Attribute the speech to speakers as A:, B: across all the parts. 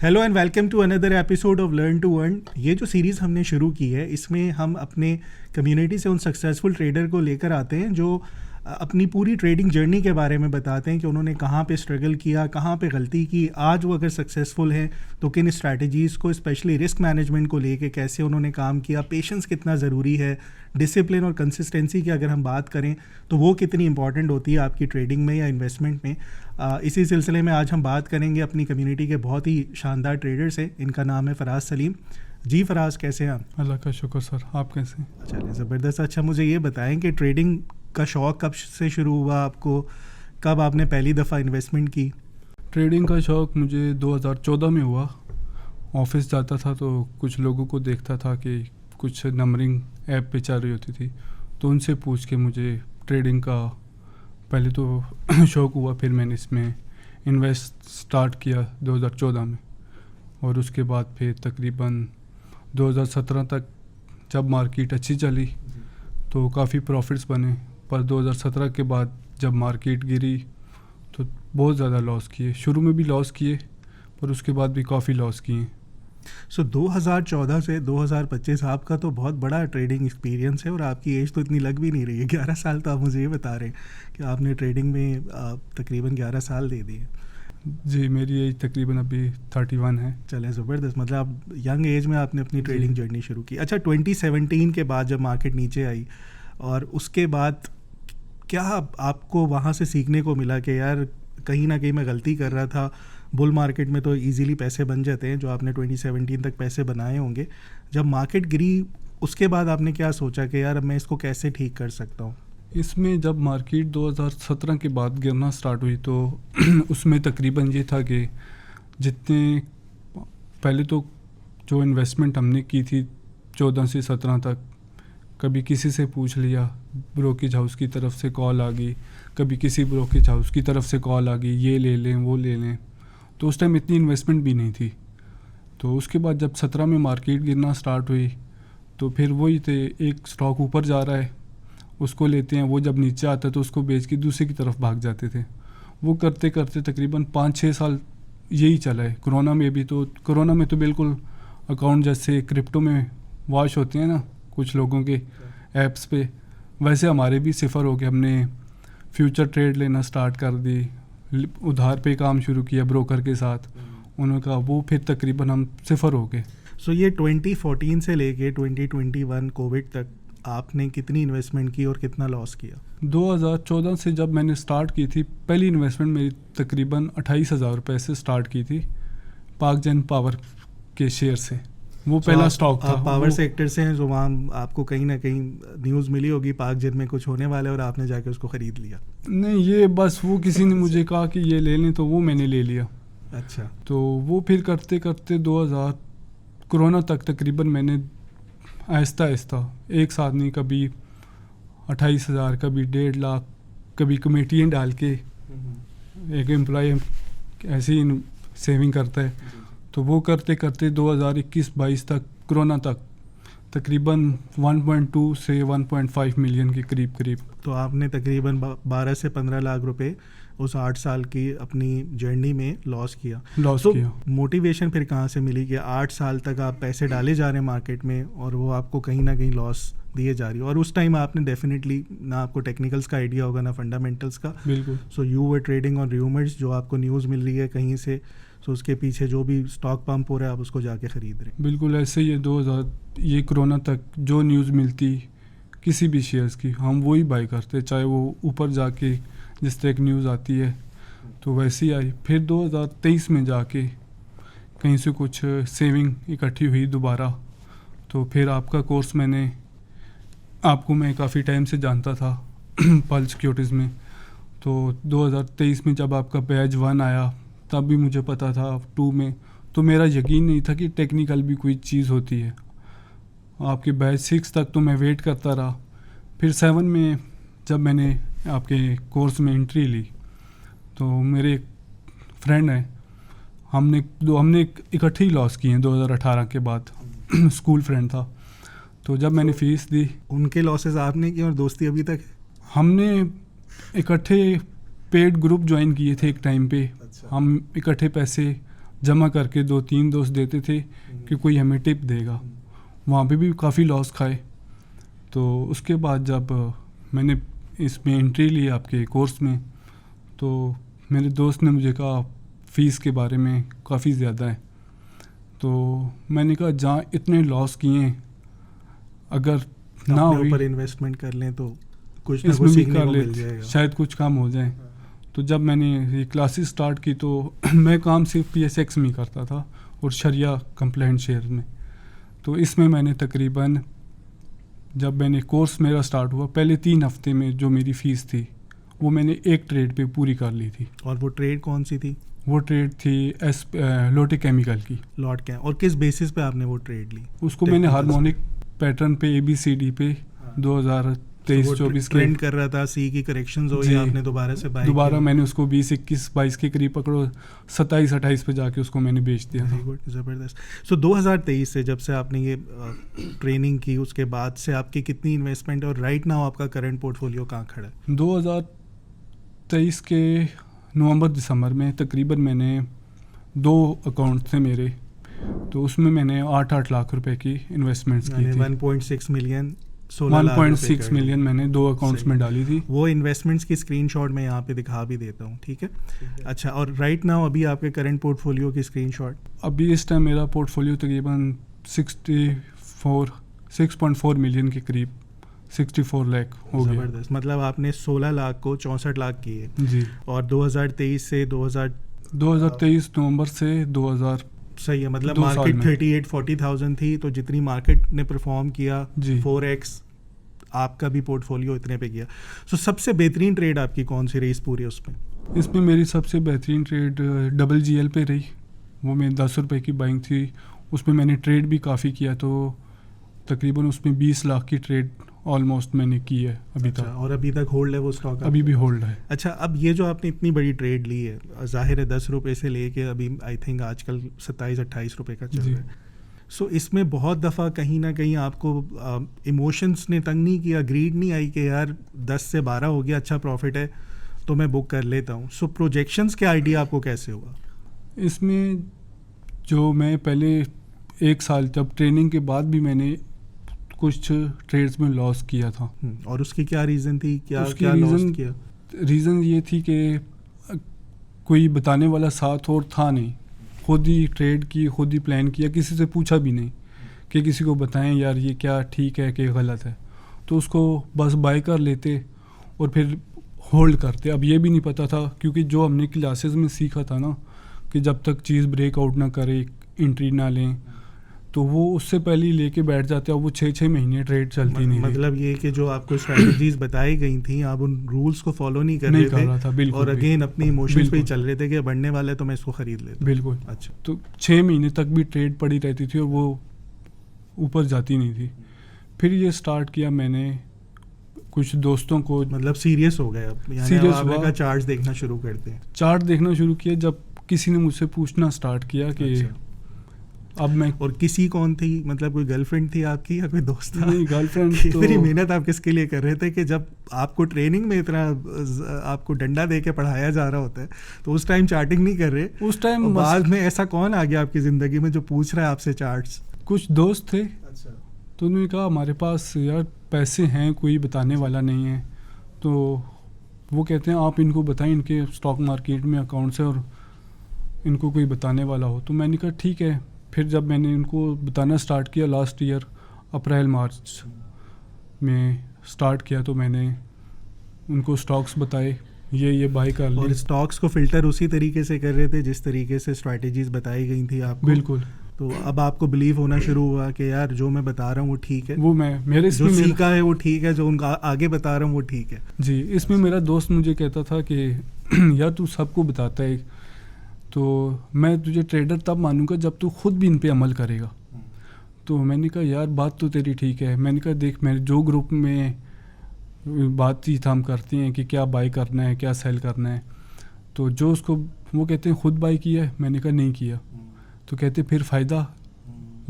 A: Hello and welcome to another episode of learn to earn. ये जो series हमने शुरू की है इसमें हम अपने कम्युनिटी से उन सक्सेसफुल ट्रेडर को लेकर आते हैं जो अपनी पूरी ट्रेडिंग जर्नी के बारे में बताते हैं कि उन्होंने कहाँ पे स्ट्रगल किया, कहाँ पे गलती की, आज वो अगर सक्सेसफुल हैं तो किन स्ट्रैटेजीज़ को, स्पेशली रिस्क मैनेजमेंट को लेके कैसे उन्होंने काम किया, पेशेंस कितना ज़रूरी है, डिसिप्लिन और कंसिस्टेंसी की अगर हम बात करें तो वो कितनी इंपॉर्टेंट होती है आपकी ट्रेडिंग में या इन्वेस्टमेंट में। इसी सिलसिले में आज हम बात करेंगे अपनी कम्युनिटी के बहुत ही शानदार ट्रेडर से। इनका नाम है फराज सलीम। जी फराज, कैसे हैं आप?
B: अल्लाह का शुक्र सर, आप कैसे हैं?
A: चलिए ज़बरदस्त। अच्छा, मुझे ये बताएं कि ट्रेडिंग का शौक़ कब से शुरू हुआ आपको, कब आपने पहली दफ़ा इन्वेस्टमेंट की?
B: ट्रेडिंग का शौक़ मुझे 2014 में हुआ। ऑफिस जाता था तो कुछ लोगों को देखता था कि कुछ नंबरिंग ऐप पे चल रही होती थी, तो उनसे पूछ के मुझे ट्रेडिंग का पहले तो शौक़ हुआ। फिर मैंने इसमें इन्वेस्ट स्टार्ट किया 2014 में, और उसके बाद फिर तकरीबन 2017 तक जब मार्केट अच्छी चली तो काफ़ी प्रॉफिट्स बने। पर 2017 के बाद जब मार्केट गिरी तो बहुत ज़्यादा लॉस किए। शुरू में भी लॉस किए पर उसके बाद भी काफ़ी लॉस किए।
A: सो 2014 से 2025 आपका तो बहुत बड़ा ट्रेडिंग एक्सपीरियंस है और आपकी एज तो इतनी लग भी नहीं रही है। 11 साल तो आप मुझे ये बता रहे हैं कि आपने ट्रेडिंग में तकरीबन 11 साल दे दिए।
B: जी, मेरी एज तकरीबन अभी 31 है।
A: चलें, ज़बरदस्त। मतलब आप यंग एज में आपने अपनी ट्रेडिंग जर्नी शुरू की। अच्छा, 2017 के बाद जब मार्केट नीचे आई और उसके बाद क्या आपको वहाँ से सीखने को मिला कि यार कहीं ना कहीं मैं गलती कर रहा था? बुल मार्केट में तो इजीली पैसे बन जाते हैं, जो आपने 2017 तक पैसे बनाए होंगे। जब मार्केट गिरी उसके बाद आपने क्या सोचा कि यार अब मैं इसको कैसे ठीक कर सकता हूँ?
B: इसमें जब मार्केट 2017 के बाद गिरना स्टार्ट हुई तो उसमें तकरीबन ये था कि जितने पहले तो जो इन्वेस्टमेंट हमने की थी 14 से 17 तक, कभी किसी से पूछ लिया, ब्रोकेज हाउस की तरफ से कॉल आ गई, कभी किसी ब्रोकेज हाउस की तरफ से कॉल आ गई, ये ले लें वो ले लें। तो उस टाइम इतनी इन्वेस्टमेंट भी नहीं थी। तो उसके बाद जब 17 में मार्केट गिरना स्टार्ट हुई तो फिर वही थे, एक स्टॉक ऊपर जा रहा है उसको लेते हैं, वो जब नीचे आता है तो उसको बेच के दूसरी की तरफ भाग जाते थे। वो करते करते तकरीबन 5-6 साल यही चला है। कोरोना में तो बिल्कुल अकाउंट जैसे क्रिप्टो में वॉश होते हैं ना कुछ लोगों के ऐप्स पे, वैसे हमारे भी सिफर हो गए। हमने फ्यूचर ट्रेड लेना स्टार्ट कर दी, उधार पे काम शुरू किया ब्रोकर के साथ, उन्होंने कहा वो फिर तकरीबन हम सिफर हो गए।
A: सो ये 2014 से लेके 2021 कोविड तक आपने कितनी इन्वेस्टमेंट की और कितना लॉस किया?
B: 2014 से जब मैंने स्टार्ट की थी, पहली इन्वेस्टमेंट मेरी तकरीबन 28,000 रुपये से स्टार्ट की थी, पाक जन पावर के शेयर से। वो पहला स्टॉक था।
A: पावर सेक्टर से हैं, जो वहाँ आपको कहीं ना कहीं न्यूज़ मिली होगी पाक जन में कुछ होने वाला है और आपने जाके उसको ख़रीद लिया?
B: नहीं, ये बस वो किसी ने मुझे कहा कि ये ले लें तो वो मैंने ले लिया।
A: अच्छा।
B: तो वो फिर करते करते 2000 कोरोना तक तकरीबन मैंने आहिस्ता आहिस्ता एक साथ नहीं, कभी 28,000, कभी 1.5 लाख, कभी कमेटियाँ डाल के, एक एम्प्लॉय ऐसे ही सेविंग करता है, तो वो करते करते 2021-22 तक, कोरोना तक तकरीबन 1.2 से 1.5 मिलियन के करीब।
A: तो आपने तकरीबन 12 से 15 लाख रुपए उस 8 साल की अपनी जर्नी में लॉस किया। मोटिवेशन फिर कहाँ से मिली कि 8 साल तक आप पैसे डाले जा रहे हैं मार्केट में और वो आपको कहीं ना कहीं लॉस दिए जा रही है? और उस टाइम आपने डेफिनेटली ना आपको टेक्निकल्स का आइडिया होगा ना फंडामेंटल्स का।
B: बिल्कुल।
A: So you were trading on rumours, जो आपको न्यूज़ मिल रही है कहीं से, सो उसके पीछे जो भी स्टॉक पंप हो रहा है आप उसको जाके ख़रीद रहे हैं।
B: बिल्कुल ऐसे ही 2000 ये कोरोना तक जो न्यूज़ मिलती किसी भी शेयर्स की, हम वही बाई करते, चाहे वो ऊपर जाके जिस तरह एक न्यूज़ आती है तो वैसी आई। फिर 2023 में जाके कहीं से कुछ सेविंग इकट्ठी हुई दोबारा, तो फिर आपका कोर्स मैं काफ़ी टाइम से जानता था पल सिक्योरिटीज़ में। तो 2023 में जब आपका बैच 1 आया तब भी मुझे पता था, 2 में तो मेरा यकीन नहीं था कि टेक्निकल भी कोई चीज़ होती है। आपके बैच 6 तक तो मैं वेट करता रहा। फिर 7 में जब मैंने आपके कोर्स में एंट्री ली तो मेरे एक फ्रेंड है, हमने इकट्ठे ही लॉस किए हैं 2018 के बाद। स्कूल फ्रेंड था, तो जब मैंने फ़ीस दी,
A: उनके लॉसेस आपने किए और दोस्ती अभी तक?
B: हमने इकट्ठे पेड ग्रुप ज्वाइन किए थे एक टाइम पे।
A: अच्छा।
B: हम इकट्ठे पैसे जमा करके 2-3 दोस्त देते थे कि कोई हमें टिप देगा, वहाँ पे भी काफ़ी लॉस खाए। तो उसके बाद जब मैंने इसमें एंट्री ली आपके कोर्स में, तो मेरे दोस्त ने मुझे कहा फ़ीस के बारे में काफ़ी ज़्यादा है। तो मैंने कहा जहाँ इतने लॉस किए, अगर ना
A: अपने
B: हुई
A: ऊपर इन्वेस्टमेंट कर लें तो कुछ ना
B: इसमें
A: कुछ
B: भी
A: सीखने
B: कर
A: को
B: ले,
A: मिल जाएगा।
B: शायद कुछ काम हो जाए। तो जब मैंने ये क्लासेस स्टार्ट की तो मैं काम सिर्फ PSX में ही करता था और शरिया कंप्लाइंट शेयर में। तो इसमें मैंने तकरीबन, जब मैंने कोर्स मेरा स्टार्ट हुआ, पहले 3 हफ्ते में जो मेरी फ़ीस थी वो मैंने एक ट्रेड पे पूरी कर ली थी।
A: और वो ट्रेड कौन सी थी?
B: वो ट्रेड थी लोटे केमिकल की।
A: लॉट क्या, और किस बेसिस पे आपने वो ट्रेड ली?
B: उसको मैंने
A: Technicals
B: हार्मोनिक पैटर्न पे ABCD पे 2023-24 के
A: ट्रेंड कर रहा था, सी की करेक्शंस हो,
B: जी।
A: या आपने दोबारा से बाय
B: दोबारा
A: किया?
B: मैंने उसको 20-21-22 के करीब पकड़ो, 27-28 पे जाके उसको मैंने बेच दिया
A: वेरी
B: था।
A: गुड, ज़बरदस्त। सो 2023 से जब से आपने ये ट्रेनिंग की, उसके बाद से आपकी कितनी इन्वेस्टमेंट, और राइट नाउ आपका करंट पोर्टफोलियो कहाँ खड़ा है?
B: 2023 के नवंबर-दिसंबर में तकरीबन मैंने 2 अकाउंट थे मेरे, तो उसमें मैंने 8-8 लाख रुपए की इन्वेस्टमेंट्स की
A: यानी
B: थी।
A: 1.6 मिलियन, 16 लाख रुपए
B: 1.6
A: कर
B: मिलियन मैंने 2 अकाउंट्स
A: सही।
B: में डाली थी।
A: वो इन्वेस्टमेंट्स की स्क्रीनशॉट मैं यहाँ पे दिखा भी देता हूँ, ठीक है? अच्छा, और राइट नाउ अभी आपके करंट पोर्टफोलियो की स्क्रीनशॉट?
B: अभी इस टाइम मेरा पोर्टफोलियो तकरीबन 6.4 मिलियन के करीब, 64 लाख हो गया।
A: ज़बरदस्त, मतलब आपने 16 लाख को 64 लाख किए।
B: जी।
A: और 2023 से
B: 2023 नवंबर से 2000
A: सही है, मतलब
B: 2 साल
A: मार्केट
B: में।
A: 38-40,000 थी, तो जितनी मार्केट ने परफॉर्म किया
B: जी।
A: 4x आपका भी पोर्टफोलियो इतने पे गया। सो सबसे बेहतरीन ट्रेड आपकी कौन सी रही इस पूरे उसमें?
B: इसमें मेरी सबसे बेहतरीन ट्रेड WGL पे रही। वो मैं 10 रुपये की बाइंग थी, उसमें मैंने ट्रेड भी काफ़ी किया, तो तकरीबन उसमें 20 लाख की ट्रेड ऑलमोस्ट मैंने की है अभी
A: अच्छा,
B: तक।
A: और अभी तक होल्ड है वो स्टॉक?
B: अभी भी होल्ड है।
A: अच्छा, अब ये जो आपने इतनी बड़ी ट्रेड ली है, जाहिर है 10 रुपये से लेके अभी आई थिंक आजकल 27-28 रुपये का चल
B: जी।
A: रहा है। सो इसमें बहुत दफ़ा कहीं ना कहीं आपको इमोशंस ने तंग नहीं किया, ग्रीड नहीं आई कि यार 10 से 12 हो गया, अच्छा प्रॉफिट है तो मैं बुक कर लेता हूँ? सो प्रोजेक्शंस के आइडिया आपको कैसे हुआ?
B: इसमें जो मैं पहले 1 साल जब ट्रेनिंग के बाद भी मैंने कुछ ट्रेड्स में लॉस किया था।
A: और उसकी क्या रीज़न थी, क्या
B: उसकी
A: क्या लॉस
B: रीज़न
A: किया?
B: रीज़न ये थी कि कोई बताने वाला साथ और था नहीं, खुद ही ट्रेड की, खुद ही प्लान किया, किसी से पूछा भी नहीं कि किसी को बताएं यार ये क्या ठीक है कि गलत है, तो उसको बस बाय कर लेते और फिर होल्ड करते। अब ये भी नहीं पता था, क्योंकि जो हमने क्लासेस में सीखा था ना कि जब तक चीज़ ब्रेकआउट ना करे, एंट्री ना लें, तो वो उससे पहले ही लेके बैठ जाते हैं और वो 6-6 महीने ट्रेड चलती नहीं रही।
A: मतलब ये कि जो आपको स्ट्रैटेजीज बताई गई थी, आप उन रूल्स को फॉलो नहीं कर
B: नहीं
A: रहे
B: कर
A: थे,
B: रहा था, बिल्कुल
A: और
B: भी।
A: अगेन अपनी इमोशंस पे ही
B: बिल्कुल।
A: चल रहे थे कि बढ़ने वाला है तो मैं इसको खरीद लेता हूं।
B: बिल्कुल।
A: अच्छा,
B: तो 6 महीने तक भी ट्रेड पड़ी रहती थी और वो ऊपर जाती नहीं थी। फिर ये स्टार्ट किया मैंने कुछ दोस्तों को,
A: मतलब सीरियस हो गए अब, यानी
B: Serious
A: अब आपने
B: हुआ।
A: कहा चार्ट्स देखना शुरू करते हैं।
B: चार्ट देखना शुरू किया जब किसी ने मुझसे पूछना स्टार्ट किया कि
A: अच्छा।
B: अब मैं,
A: और किसी कौन थी, मतलब कोई गर्लफ्रेंड थी आपकी या कोई दोस्त था?
B: नहीं गर्लफ्रेंड
A: इतनी
B: तो
A: मेहनत आप किसके लिए कर रहे थे कि जब आपको ट्रेनिंग में इतना आपको डंडा दे के पढ़ाया जा रहा होता है तो उस टाइम चार्टिंग नहीं कर रहे?
B: उस टाइम
A: और बाद में ऐसा कौन आ गया आपकी ज़िंदगी में जो पूछ रहा है आपसे चार्ट्स?
B: कुछ दोस्त थे,
A: अच्छा।
B: तो उन्होंने कहा हमारे पास यार पैसे हैं, कोई बताने वाला नहीं है, तो वो कहते हैं आप इनको बताएं, इनके स्टॉक मार्केट में अकाउंट्स है और इनको कोई बताने वाला हो। तो मैंने कहा ठीक है। फिर जब मैंने इनको बताना स्टार्ट किया लास्ट ईयर अप्रैल-मार्च में स्टार्ट किया, तो मैंने उनको स्टॉक्स बताए, ये बाय कर
A: और
B: ली।
A: स्टॉक्स को फिल्टर उसी तरीके से कर रहे थे जिस तरीके से स्ट्रैटेजीज बताई गई थी आपको?
B: बिल्कुल।
A: तो अब आपको बिलीव होना शुरू हुआ कि यार जो मैं बता रहा हूँ वो ठीक है,
B: वो मैं मेरे
A: जो
B: इसमें
A: सीखा है वो ठीक है, जो उनका आगे बता रहा हूँ वो ठीक है।
B: जी, इसमें मेरा दोस्त मुझे कहता था कि यार तू सबको बताता है, तो मैं तुझे ट्रेडर तब मानूंगा जब तू खुद भी इन पे अमल करेगा। तो मैंने कहा यार बात तो तेरी ठीक है। मैंने कहा देख, मेरे जो ग्रुप में बातचीत हम करते हैं कि क्या बाय करना है, क्या सेल करना है, तो जो उसको वो कहते हैं खुद बाय किया है, मैंने कहा नहीं किया, तो कहते फिर फ़ायदा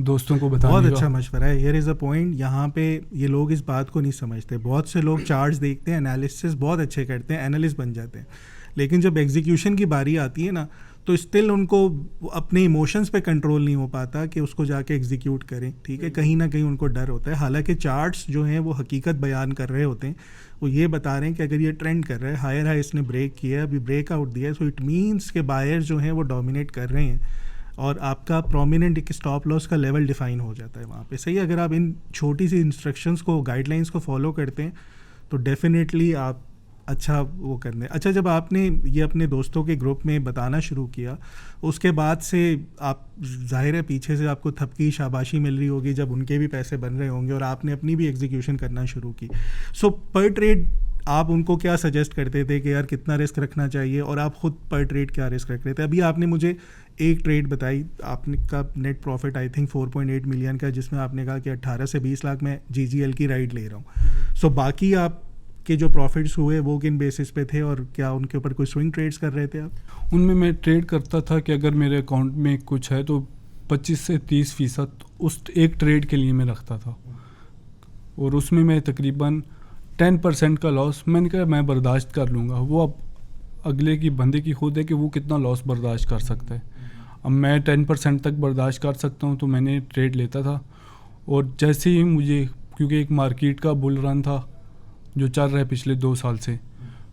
B: दोस्तों को बताने
A: बहुत
B: का।
A: अच्छा मशवरा है। हियर इज़ अ पॉइंट, यहाँ पे ये लोग इस बात को नहीं समझते। बहुत से लोग चार्ट्स देखते हैं, एनालिसिस बहुत अच्छे करते हैं, एनालिस्ट बन जाते हैं, लेकिन जब एग्जीक्यूशन की बारी आती है ना, तो स्टिल उनको अपने इमोशंस पे कंट्रोल नहीं हो पाता कि उसको जाके एग्जीक्यूट करें, ठीक है, कहीं ना कहीं उनको डर होता है। हालांकि चार्ट्स जो हैं वो हकीकत बयान कर रहे होते हैं, वो ये बता रहे हैं कि अगर ये ट्रेंड कर रहा है, हायर हाई इसने ब्रेक किया है, अभी ब्रेकआउट दिया है, सो इट मीन्स के बायर्स जो हैं वो डोमिनेट कर रहे हैं और आपका प्रोमिनेंट एक स्टॉप लॉस का लेवल डिफाइन हो जाता है वहाँ पे। सही, अगर आप इन छोटी सी इंस्ट्रक्शंस को, गाइडलाइंस को फॉलो करते हैं तो डेफिनेटली आप अच्छा वो करने। अच्छा, जब आपने ये अपने दोस्तों के ग्रुप में बताना शुरू किया, उसके बाद से आप, जाहिर है पीछे से आपको थपकी शाबाशी मिल रही होगी जब उनके भी पैसे बन रहे होंगे और आपने अपनी भी एग्जीक्यूशन करना शुरू की। सो पर ट्रेड आप उनको क्या सजेस्ट करते थे कि यार कितना रिस्क रखना चाहिए, और आप खुद पर ट्रेड क्या रिस्क रख रहे थे? अभी आपने मुझे एक ट्रेड बताई, आपने का net profit I think 4.8 million का, जिसमें आपने कहा कि 18 से 20 लाख मैं GGL की राइड ले रहा हूँ। सो बाकी आप के जो प्रॉफिट्स हुए वो किन बेसिस पे थे, और क्या उनके ऊपर कोई स्विंग ट्रेड्स कर रहे थे आप?
B: उनमें मैं ट्रेड करता था कि अगर मेरे अकाउंट में कुछ है तो 25 से 30% उस एक ट्रेड के लिए मैं रखता था, और उसमें मैं तकरीबन 10% का लॉस, मैंने कहा मैं बर्दाश्त कर लूँगा। वो अब अगले की बंदे की खुद है कि वो कितना लॉस बर्दाश्त कर सकता है। अब मैं 10% तक बर्दाश्त कर सकता हूँ तो मैंने ट्रेड लेता था। और जैसे ही मुझे, क्योंकि एक मार्केट का बुल रन था जो चल रहा है पिछले 2 साल से,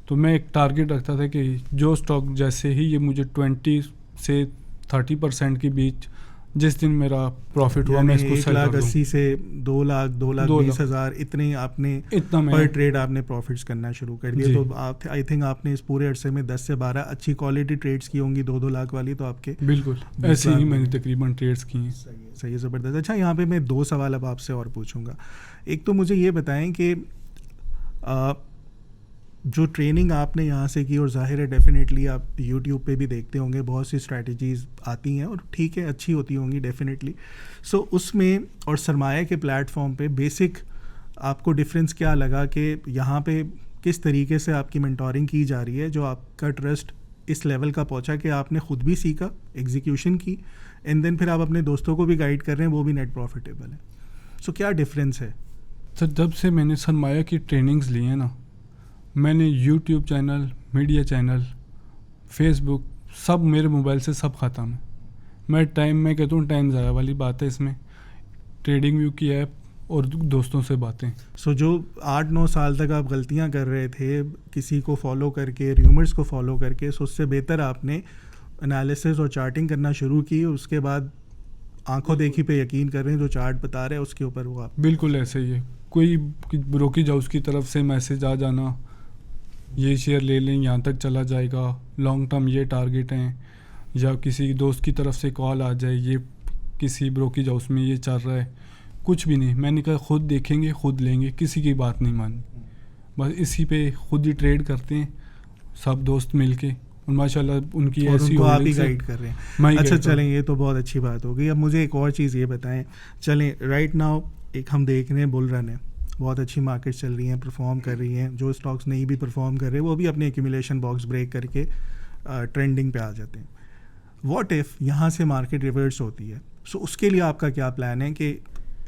B: तो मैं एक टारगेट रखता था कि जो स्टॉक जैसे ही ये मुझे 20 से 30% के बीच जिस दिन मेरा प्रॉफिट हुआ मैं इसको सेल कर दूं।
A: 1,80,000 से 2 लाख 2,20,000 इतने आपने पर ट्रेड आपने प्रॉफिट्स करना शुरू कर दिए। तो आप, आई थिंक आपने इस पूरे अरसे में 10 से 12 अच्छी क्वालिटी ट्रेड्स की होंगी 2-2 लाख वाली, तो आपके
B: बिल्कुल ऐसे ही मैंने तकरीबन ट्रेड्स की हैं।
A: सही है, ज़बरदस्त। अच्छा, यहाँ पे मैं 2 सवाल अब आपसे और पूछूंगा। एक तो मुझे ये बताएं कि जो ट्रेनिंग आपने यहाँ से की, और जाहिर है डेफिनेटली आप यूट्यूब पे भी देखते होंगे, बहुत सी स्ट्रैटेजीज़ आती हैं और ठीक है अच्छी होती होंगी डेफिनेटली। सो उसमें और सरमाया के प्लेटफॉर्म पे बेसिक आपको डिफरेंस क्या लगा कि यहाँ पे किस तरीके से आपकी मेंटोरिंग की जा रही है जो आपका ट्रस्ट इस लेवल का पहुँचा कि आपने ख़ुद भी सीखा, एग्जीक्यूशन की, एंड देन फिर आप अपने दोस्तों को भी गाइड कर रहे हैं, वो भी नेट प्रॉफिटेबल है। सो क्या डिफरेंस है?
B: सर, जब से मैंने सरमाया की ट्रेनिंग्स ली है ना, मैंने YouTube channel, media channel, Facebook, सब मेरे मोबाइल से सब ख़त्म है। मैं कहता हूँ टाइम ज़ाया वाली बात है इसमें। ट्रेडिंग व्यू की ऐप और दोस्तों से बातें।
A: सो जो 8-9 साल तक आप गलतियाँ कर रहे थे किसी को फॉलो करके, र्यूमर्स को फॉलो करके, सो उससे बेहतर आपने एनालिसिस और चार्टिंग करना शुरू की। उसके बाद आंखों देखी पे यकीन कर रहे हैं, जो चार्ट बता रहे हैं उसके ऊपर वो आप।
B: बिल्कुल ऐसे ही है। कोई ब्रोकरेज हाउस की तरफ से मैसेज आ जाना, ये शेयर ले लें, यहाँ तक चला जाएगा, लॉन्ग टर्म ये टारगेट हैं, या किसी दोस्त की तरफ से कॉल आ जाए, ये किसी ब्रोकरेज हाउस में ये चल रहा है, कुछ भी नहीं। मैंने कहा खुद देखेंगे, खुद लेंगे, किसी की बात नहीं मानी, बस इसी पे खुद ही ट्रेड करते हैं सब दोस्त मिलके, और माशाल्लाह उनकी ऐसी
A: आप ही गाइड कर रहे हैं। अच्छा चलें, ये तो बहुत अच्छी बात हो गई। अब मुझे एक और चीज़ ये बताएं, चलें राइट नाउ एक हम देख रहे हैं बुल रन है, बहुत अच्छी मार्केट चल रही हैं, परफॉर्म कर रही हैं। जो स्टॉक्स नहीं भी परफॉर्म कर रहे वो भी अपने एक्यूमुलेशन बॉक्स ब्रेक करके ट्रेंडिंग पे आ जाते हैं। व्हाट इफ़ यहाँ से मार्केट रिवर्स होती है? सो उसके लिए आपका क्या प्लान है कि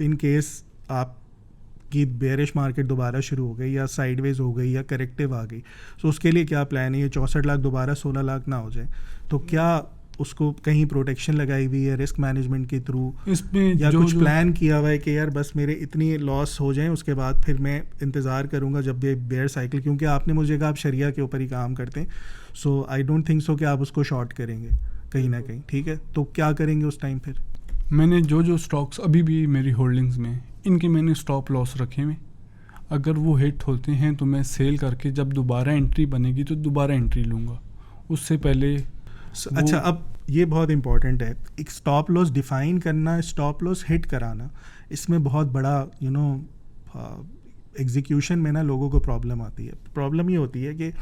A: इन केस आपकी बेयरिश मार्केट दोबारा शुरू हो गई या साइडवेज हो गई या करेक्टिव आ गई, सो उसके लिए क्या प्लान है? ये 64 लाख दोबारा 16 लाख ना हो जाए, तो क्या उसको कहीं प्रोटेक्शन लगाई हुई है रिस्क मैनेजमेंट के थ्रू,
B: इसमें
A: या कुछ प्लान किया हुआ है कि यार बस मेरे इतनी लॉस हो जाए उसके बाद फिर मैं इंतज़ार करूंगा जब ये बेयर साइकिल, क्योंकि आपने मुझे कहा आप शरिया के ऊपर ही काम करते हैं, सो आई डोंट थिंक सो कि आप उसको शॉर्ट करेंगे कहीं ना कहीं, ठीक है? तो क्या करेंगे उस टाइम फिर?
B: मैंने जो स्टॉक्स अभी भी मेरी होल्डिंग्स में, इनके मैंने स्टॉप लॉस रखे हुए। अगर वो हिट होते हैं तो मैं सेल करके जब दोबारा एंट्री बनेगी तो दोबारा एंट्री लूँगा, उससे पहले।
A: अच्छा, अब ये बहुत इंपॉर्टेंट है, एक स्टॉप लॉस डिफ़ाइन करना, स्टॉप लॉस हिट कराना, इसमें बहुत बड़ा एग्जीक्यूशन में ना लोगों को प्रॉब्लम आती है। प्रॉब्लम ये होती है कि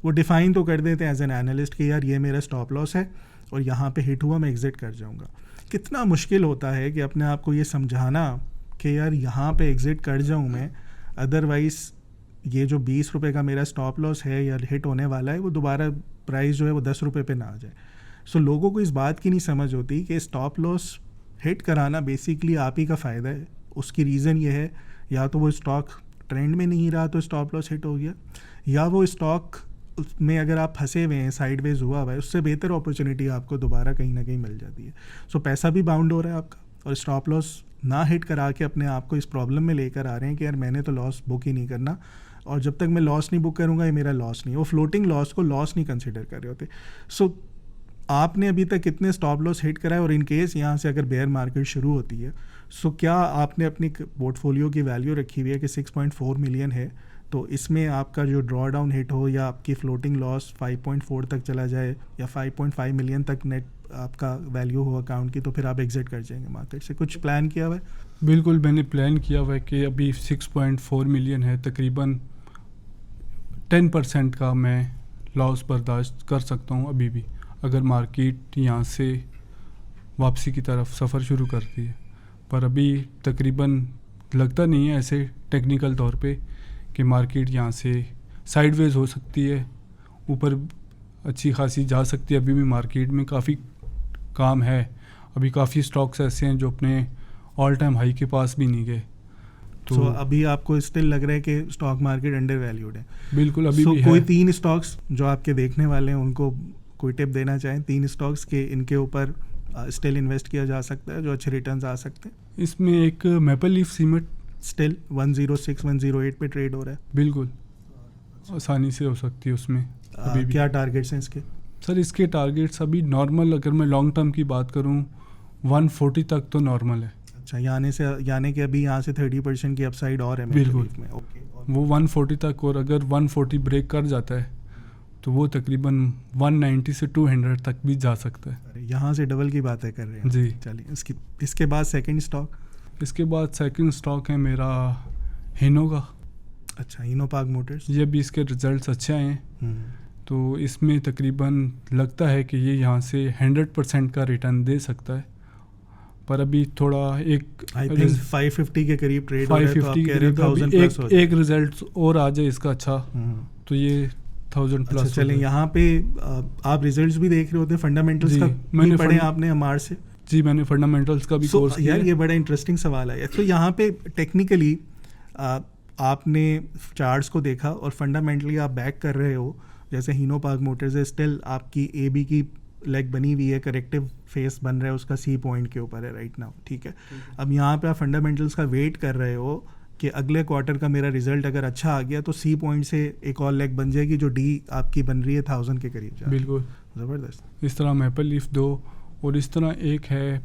A: वो डिफ़ाइन तो कर देते हैं एज एन एनालिस्ट कि यार ये मेरा स्टॉप लॉस है और यहाँ पे हिट हुआ मैं एग्ज़िट कर जाऊँगा। कितना मुश्किल होता है कि अपने आप को ये समझाना कि यार यहाँ पे एग्ज़िट कर जाऊँ मैं, अदरवाइज़ ये जो 20 रुपये का मेरा स्टॉप लॉस है या हिट होने वाला है वो दोबारा प्राइस जो है वो 10 रुपये पे ना आ जाए। सो लोगों को इस बात की नहीं समझ होती कि स्टॉप लॉस हिट कराना बेसिकली आप ही का फ़ायदा है। उसकी रीज़न ये है, या तो वो स्टॉक ट्रेंड में नहीं रहा तो स्टॉप लॉस हिट हो गया, या वो स्टॉक उसमें अगर आप फंसे हुए हैं, साइडवेज हुआ हुआ है, उससे बेहतर अपॉर्चुनिटी आपको दोबारा कहीं ना कहीं मिल जाती है। सो पैसा भी बाउंड हो रहा है आपका, और स्टॉप लॉस ना हिट करा के अपने आप को इस प्रॉब्लम में लेकर आ रहे हैं कि यार मैंने तो लॉस बुक ही नहीं करना, और जब तक मैं लॉस नहीं बुक करूँगा ये मेरा लॉस नहीं। वो फ्लोटिंग लॉस को लॉस नहीं कंसिडर कर रहे होते। सो आपने अभी तक कितने स्टॉप लॉस हिट कराए, और इन केस यहाँ से अगर बेयर मार्केट शुरू होती है, सो क्या आपने अपनी पोर्टफोलियो की वैल्यू रखी हुई है कि 6.4 मिलियन है, तो इसमें आपका जो ड्रॉ डाउन हिट हो या आपकी फ्लोटिंग लॉस 5.4 तक चला जाए या 5.5 मिलियन तक नेट आपका वैल्यू हो अकाउंट की, तो फिर आप एग्जिट कर जाएंगे मार्केट से? कुछ प्लान किया हुआ है?
B: बिल्कुल, मैंने प्लान किया हुआ है कि अभी 6.4 मिलियन है, तकरीबन 10% का मैं लॉस बर्दाश्त कर सकता हूँ अभी भी, अगर मार्केट यहाँ से वापसी की तरफ सफ़र शुरू करती है। पर अभी तकरीबन लगता नहीं है ऐसे टेक्निकल तौर पे कि मार्केट यहाँ से साइडवेज हो सकती है, ऊपर अच्छी खासी जा सकती है। अभी भी मार्केट में काफ़ी काम है, अभी काफ़ी स्टॉक्स ऐसे हैं जो अपने ऑल टाइम हाई के पास भी नहीं गए।
A: तो अभी आपको स्टिल लग रहा है कि स्टॉक मार्केट अंडर वैल्यूड है?
B: बिल्कुल, अभी भी
A: कोई
B: है।
A: 3 स्टॉक्स जो आपके देखने वाले हैं उनको कोई टिप देना चाहें, 3 स्टॉक्स के इनके ऊपर स्टिल इन्वेस्ट किया जा सकता है जो अच्छे रिटर्न्स आ सकते हैं?
B: इसमें एक मैपल लीफ सीमेंट
A: स्टिल 106 108 पे ट्रेड हो रहा है,
B: बिल्कुल आसानी से हो सकती है उसमें अभी भी।
A: क्या टारगेट्स हैं इसके?
B: सर इसके टारगेट्स अभी नॉर्मल, अगर मैं लॉन्ग टर्म की बात करूं 140 तक तो नॉर्मल है।
A: अच्छा, यानी कि अभी यहाँ से 30% की अपसाइड और है
B: बिल्कुल
A: में। ओके,
B: वो 140 तक, और अगर 140 ब्रेक कर जाता है तो वो तकरीबन 190 से 200 तक भी जा सकता है।
A: यहाँ से डबल की बातें कर रहे हैं
B: जी।
A: चलिए, इसके बाद सेकंड स्टॉक?
B: इसके बाद सेकंड स्टॉक है मेरा हिनो का।
A: अच्छा, हिनोपाग मोटर्स।
B: ये भी इसके रिजल्ट्स अच्छे आए हैं, तो इसमें तकरीबन लगता है कि ये यहाँ से 100% का रिटर्न दे सकता है। पर अभी थोड़ा एक
A: आई थिंक 550 के करीब ट्रेड हो रहा है, तो आप कह रहे हैं 1000 प्लस हो
B: एक रिजल्ट और आ जाए इसका अच्छा, तो ये 1000 प्लस।
A: अच्छा, चलें यहाँ पे आप रिजल्ट्स भी देख रहे होते हैं, फंडामेंटल्स का मैंने पढ़े आपने अमार से?
B: जी, मैंने फंडामेंटल्स का भी कोर्स किया।
A: यार ये बड़ा इंटरेस्टिंग सवाल है। तो यहाँ पे टेक्निकली आपने चार्ट्स को देखा और फंडामेंटली आप बैक कर रहे हो, जैसे हिनोपाग मोटर्स है, स्टिल आपकी AB की लेग बनी हुई है, करेक्टिव फेस बन रहा है उसका, C पॉइंट के ऊपर है राइट नाउ, ठीक है। अब यहाँ पे आप फंडामेंटल्स का वेट कर रहे हो कि अगले क्वार्टर का मेरा रिजल्ट अगर अच्छा आ गया तो C पॉइंट से एक और लेग बन जाएगी जो D आपकी बन रही है 1000 के करीब।
B: बिल्कुल
A: ज़बरदस्त।
B: इस तरह मैपल लीफ 2, और इस तरह एक है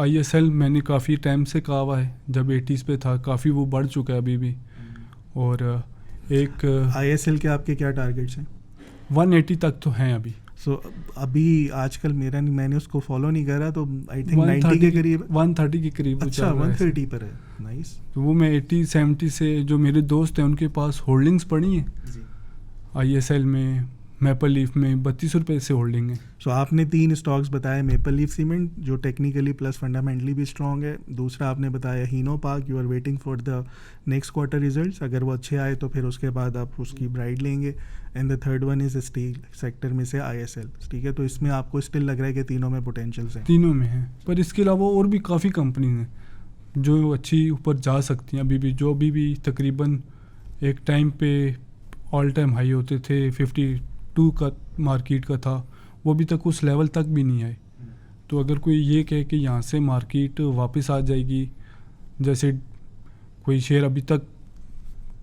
B: ISL, मैंने काफ़ी टाइम से कहा हुआ है, जब 80s पे था, काफ़ी वो बढ़ चुका है अभी भी। और एक
A: ISL के आपके क्या टारगेट्स हैं?
B: 180 तक तो हैं अभी।
A: अभी आजकल मैंने उसको फॉलो नहीं करा, तो आई थिंक 90 के करीब,
B: 130 के करीब।
A: अच्छा, 130 पर है, नाइस।
B: तो वो मैं 80-70 से, जो मेरे दोस्त हैं उनके पास होल्डिंग्स पड़ी हैं ISL में, मैपल लीफ में 32 रुपये से होल्डिंग है।
A: सो आपने 3 स्टॉक्स बताए, मेपल लीफ सीमेंट जो टेक्निकली प्लस फंडामेंटली भी स्ट्रॉन्ग है, दूसरा आपने बताया Hinopak, you are waiting for the next quarter results, अगर वो अच्छे आए तो फिर उसके बाद आप उसकी ब्राइड लेंगे, and the third one is steel sector में से ISL, ठीक है। तो इसमें आपको स्टिल लग रहा है कि तीनों में पोटेंशियल्स हैं?
B: तीनों में है, पर इसके अलावा और भी काफ़ी कंपनीज हैं जो अच्छी ऊपर जा सकती हैं अभी भी, जो अभी भी तकरीबन एक टाइम पे ऑल टाइम हाई होते थे, 52 का मार्केट का था, वो अभी तक उस लेवल तक भी नहीं आए। तो अगर कोई ये कहे कि यहाँ से मार्केट वापस आ जाएगी, जैसे कोई शेयर अभी तक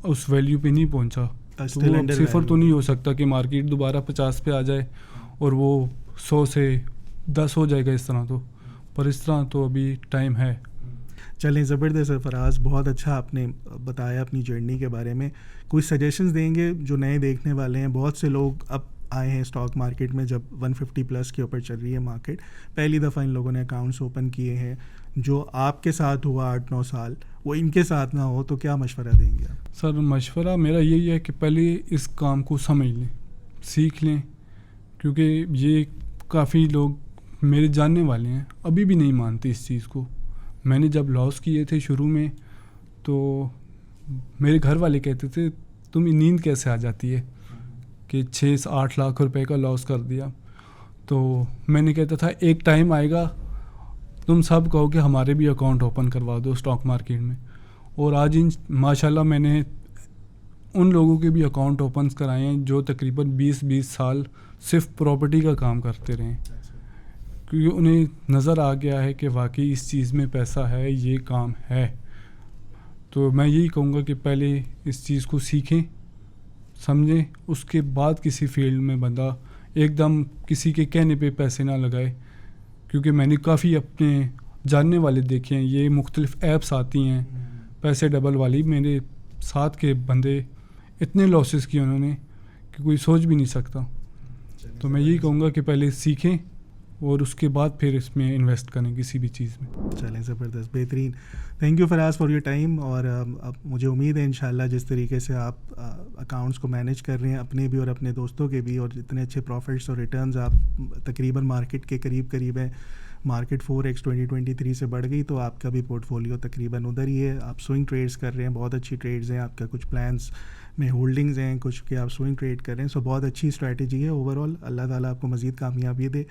B: उस वैल्यू पे नहीं पहुँचा, तो वो अब सिफर तो नहीं हो सकता कि मार्केट दोबारा 50 पे आ जाए और वो 100 से 10 हो जाएगा इस तरह। तो पर इस तरह तो अभी टाइम है।
A: चलें, ज़बरदस्त है फराज, बहुत अच्छा आपने बताया अपनी जर्नी के बारे में। कुछ सजेशंस देंगे जो नए देखने वाले हैं? बहुत से लोग अब आए हैं स्टॉक मार्केट में जब 150 प्लस के ऊपर चल रही है मार्केट, पहली दफ़ा इन लोगों ने अकाउंट्स ओपन किए हैं, जो आपके साथ हुआ 8-9 साल वो इनके साथ ना हो, तो क्या मशवरा देंगे आप?
B: सर मशवरा मेरा यही है कि पहले इस काम को समझ लें, सीख लें, क्योंकि ये काफ़ी लोग मेरे जानने वाले हैं अभी भी नहीं मानते इस चीज़ को। मैंने जब लॉस किए थे शुरू में तो मेरे घर वाले कहते थे तुम्हें नींद कैसे आ जाती है कि 6-8 लाख रुपए का लॉस कर दिया। तो मैंने कहता था एक टाइम आएगा तुम सब कहो कि हमारे भी अकाउंट ओपन करवा दो स्टॉक मार्केट में। और आज इन माशाल्लाह मैंने उन लोगों के भी अकाउंट ओपन कराए हैं जो तकरीबन 20-20 साल सिर्फ प्रॉपर्टी का काम करते रहे, क्योंकि उन्हें नज़र आ गया है कि वाकई इस चीज़ में पैसा है, ये काम है। तो मैं यही कहूँगा कि पहले इस चीज़ को सीखें, समझें, उसके बाद किसी फील्ड में बंदा एकदम किसी के कहने पे पैसे ना लगाए। क्योंकि मैंने काफ़ी अपने जानने वाले देखे हैं, ये मुख्तलिफ ऐप्स आती हैं पैसे डबल वाली, मेरे साथ के बंदे इतने लॉसेस किए उन्होंने कि कोई सोच भी नहीं सकता। तो मैं यही कहूँगा कि पहले सीखें और उसके बाद फिर इसमें इन्वेस्ट करें किसी भी चीज़ में।
A: चलें, ज़बरदस्त, बेहतरीन। Thank you Faraz for your time. और अब मुझे उम्मीद है इंशाल्लाह जिस तरीके से आप अकाउंट्स को मैनेज कर रहे हैं अपने भी और अपने दोस्तों के भी, और इतने अच्छे प्रॉफिट्स और रिटर्न्स आप तकरीबन मार्केट के करीब है, मार्केट 4x 2023 से बढ़ गई, तो आपका भी पोर्टफोलियो तकरीबन उधर ही है। आप स्विंग ट्रेड्स कर रहे हैं, बहुत अच्छी ट्रेड्स हैं आपका, कुछ प्लान्स में होल्डिंग्स हैं, कुछ के आप स्विंग ट्रेड कर रहे हैं। सो बहुत अच्छी स्ट्रैटेजी है ओवरऑल। अल्लाह ताला आपको मज़ीद कामयाबी दे।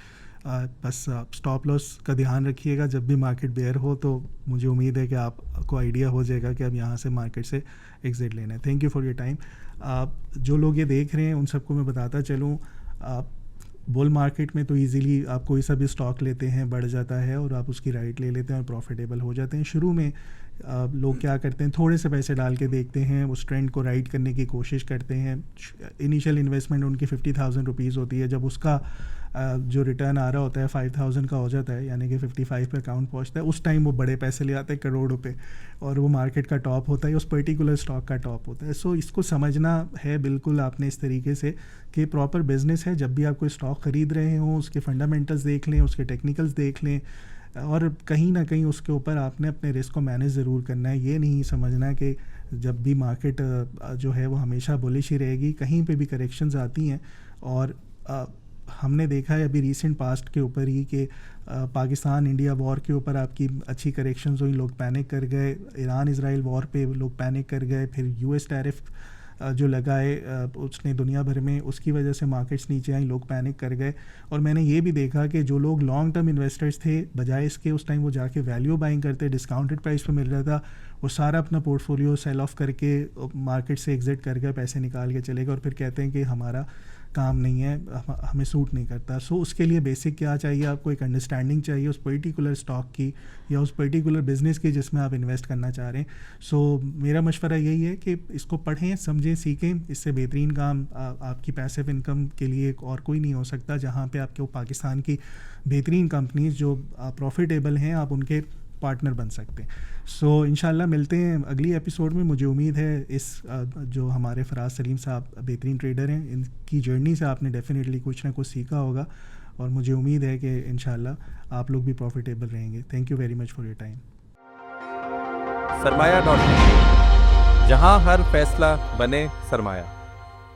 A: बस आप स्टॉप लॉस का ध्यान रखिएगा जब भी मार्केट बेयर हो, तो मुझे उम्मीद है कि आपको आइडिया हो जाएगा कि अब यहाँ से मार्केट से एग्ज़िट लेना है। Thank you for your time. जो लोग ये देख रहे हैं उन सबको मैं बताता चलूँ, बुल मार्केट में तो इजीली आप कोई सा भी स्टॉक लेते हैं, बढ़ जाता है और आप उसकी राइट ले लेते हैं और प्रॉफिटेबल हो जाते हैं। शुरू में लोग क्या करते हैं, थोड़े से पैसे डाल के देखते हैं, उस ट्रेंड को राइट करने की कोशिश करते हैं। इनिशियल इन्वेस्टमेंट उनकी 50,000 रुपीज़ होती है। जब उसका जो रिटर्न आ रहा होता है 5,000 का हो जाता है, यानी कि 55 पे अकाउंट पहुंचता है, उस टाइम वो बड़े पैसे ले आते हैं, करोड़ रुपए, और वो मार्केट का टॉप होता है, उस पर्टिकुलर स्टॉक का टॉप होता है। सो इसको समझना है बिल्कुल आपने इस तरीके से कि प्रॉपर बिजनेस है। जब भी आप कोई स्टॉक ख़रीद रहे हों, उसके फंडामेंटल्स देख लें, उसके टेक्निकल्स देख लें, और कहीं ना कहीं उसके ऊपर आपने अपने रिस्क को मैनेज ज़रूर करना है। ये नहीं समझना कि जब भी मार्केट जो है वो हमेशा बुलिश ही रहेगी, कहीं पे भी करेक्शंस आती हैं। और हमने देखा है अभी रिसेंट पास्ट के ऊपर ही कि पाकिस्तान इंडिया वॉर के ऊपर आपकी अच्छी करेक्शंस हुई, लोग पैनिक कर गए। ईरान इजराइल वॉर पे लोग पैनिक कर गए। फिर यूएस टैरिफ जो लगाए उसने दुनिया भर में, उसकी वजह से मार्केट्स नीचे आई, लोग पैनिक कर गए। और मैंने ये भी देखा कि जो लोग लॉन्ग टर्म इन्वेस्टर्स थे, बजाय इसके उस टाइम वो जाके वैल्यू बाइंग करते, डिस्काउंटेड प्राइस पे मिल रहा था, वो सारा अपना पोर्टफोलियो सेल ऑफ करके मार्केट से एग्जिट करके पैसे निकाल के चले गए, और फिर कहते हैं कि हमारा काम नहीं है, हमें सूट नहीं करता। सो उसके लिए बेसिक क्या चाहिए, आपको एक अंडरस्टैंडिंग चाहिए उस पर्टिकुलर स्टॉक की या उस पर्टिकुलर बिजनेस की जिसमें आप इन्वेस्ट करना चाह रहे हैं। सो मेरा मशवरा यही है कि इसको पढ़ें, समझें, सीखें। इससे बेहतरीन काम आपकी पैसिव इनकम के लिए और कोई नहीं हो सकता, जहाँ पे आपके पाकिस्तान की बेहतरीन कंपनीज जो प्रॉफिटेबल हैं, आप उनके पार्टनर बन सकते हैं। सो इंशाल्लाह मिलते हैं अगली एपिसोड में। मुझे उम्मीद है इस जो हमारे फराज सलीम साहब बेहतरीन ट्रेडर हैं, इनकी जर्नी से आपने डेफिनेटली कुछ ना कुछ सीखा होगा, और मुझे उम्मीद है कि इंशाल्लाह आप लोग भी प्रॉफिटेबल रहेंगे। Thank you very much for your time.
C: सरमाया.com, जहां हर फैसला बने सरमाया।